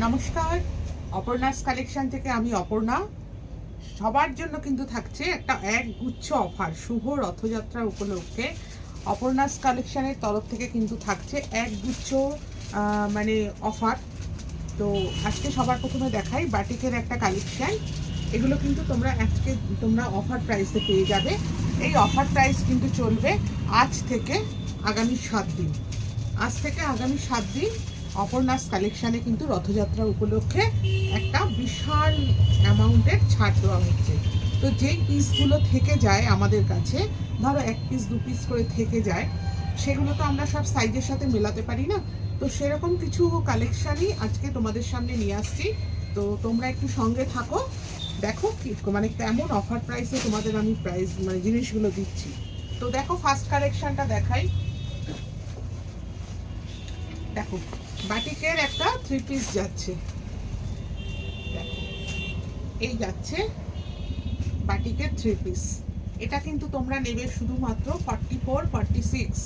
নমস্কার, অপর্ণাস কালেকশন থেকে আমি অপর্ণা। সবার জন্য কিন্তু থাকছে একটা একগুচ্ছ অফার শুভ রথযাত্রা উপলক্ষে। অপর্ণাস কালেকশনের তরফ থেকে কিন্তু থাকছে একগুচ্ছ মানে অফার। তো আজকে সবার প্রথমে দেখাই বাটিকের একটা কালেকশন। এগুলো কিন্তু তোমরা অফার প্রাইসে পেয়ে যাবে। এই অফার প্রাইস কিন্তু চলবে আজ থেকে আগামী 7 দিন। আজ থেকে আগামী 7 দিন অপর্ণাস কালেকশানে কিন্তু রথযাত্রা উপলক্ষে একটা বিশাল অ্যামাউন্টের ছাড় দেওয়া হচ্ছে। তো যেই পিসগুলো থেকে যায় আমাদের কাছে, ধরো 1 পিস 2 পিস করে থেকে যায়, সেগুলো তো আমরা সব সাইজের সাথে মেলাতে পারি না। তো সেরকম কিছু কালেকশানই আজকে তোমাদের সামনে নিয়ে আসছি। তো তোমরা একটু সঙ্গে থাকো, দেখো কি মানে কেমন অফার প্রাইসে তোমাদের আমি জিনিসগুলো দিচ্ছি। তো দেখো, ফার্স্ট কালেকশনটা দেখাই। দেখো, বাটিকের একটা 3 পিস যাচ্ছে। দেখো, এই যাচ্ছে বাটিকের 3 পিস। এটা কিন্তু তোমরা নেবে শুধুমাত্র 44 46।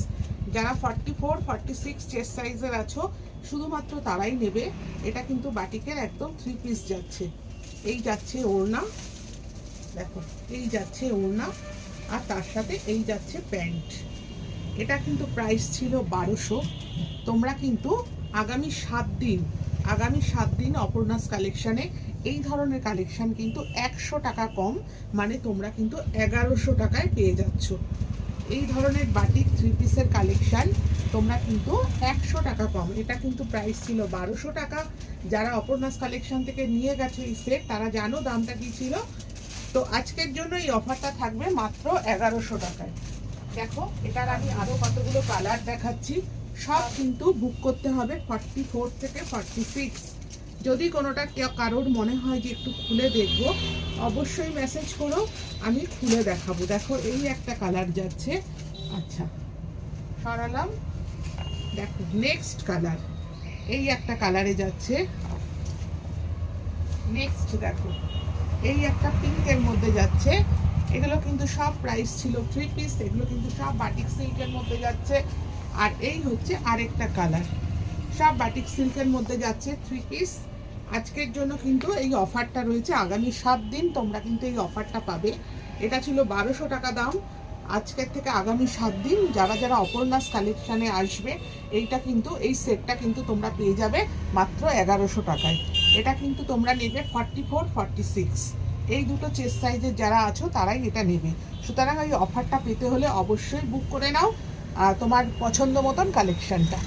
যারা 44 46 চেস্ট সাইজের আছো শুধুমাত্র তারাই নেবে। এটা কিন্তু বাটিকের একদম 3 পিস যাচ্ছে। এই যাচ্ছে ওড়না, দেখো এই যাচ্ছে ওড়না, আর তার সাথে এই যাচ্ছে প্যান্ট। এটা কিন্তু প্রাইস ছিল 1200। তোমরা কিন্তু আগামী 7 দিন অপর্ণাস কালেকশানে এই ধরনের কালেকশান কিন্তু 100 টাকা কম, মানে তোমরা কিন্তু 1100 টাকায় পেয়ে যাচ্ছ। এই ধরনের বাটিক 3 পিসের কালেকশান তোমরা কিন্তু 100 টাকা কম। এটা কিন্তু প্রাইস ছিল 1200 টাকা। যারা অপর্ণাস কালেকশান থেকে নিয়ে গেছে এই সেট তারা জানো দামটা কী ছিল। তো আজকের জন্য এই অফারটা থাকবে মাত্র 1100 টাকায়। দেখো, এটার আমি আরও কতগুলো কালার দেখাচ্ছি। সব কিন্তু বুক করতে হবে 44 থেকে 46। যদি কোনোটা কারোর মনে হয় যে একটু খুলে দেখবো, অবশ্যই মেসেজ করো, আমি খুলে দেখাবো। দেখো, এই একটা কালার যাচ্ছে। আচ্ছা, সরালাম। দেখো, নেক্সট কালার, এই একটা কালারে যাচ্ছে। নেক্সট দেখো, এই একটা পিঙ্কের মধ্যে যাচ্ছে। এগুলো কিন্তু সব প্রাইস ছিল 3 পিস। এগুলো কিন্তু সব বাটিক সিল্কের মধ্যে যাচ্ছে। আর এই হচ্ছে আরেকটা কালার, সব বাটিক সিল্কের মধ্যে যাচ্ছে 3 পিস। আজকের জন্য কিন্তু এই অফারটা রয়েছে, আগামী 7 দিন তোমরা কিন্তু এই অফারটা পাবে। এটা ছিল 1200 টাকা দাম। আজকের থেকে আগামী 7 দিন যারা যারা অপর্ণাস কালেকশানে আসবে, এইটা কিন্তু এই সেটটা কিন্তু তোমরা পেয়ে যাবে মাত্র 1100 টাকায়। এটা কিন্তু তোমরা নেবে 44 46। এই দুটো চেস্ট সাইজের যারা আছো তারাই এটা নেবে। সুতরাং এই অফারটা পেতে হলে অবশ্যই বুক করে নাও তোমার পছন্দ মতন কালেকশানটা।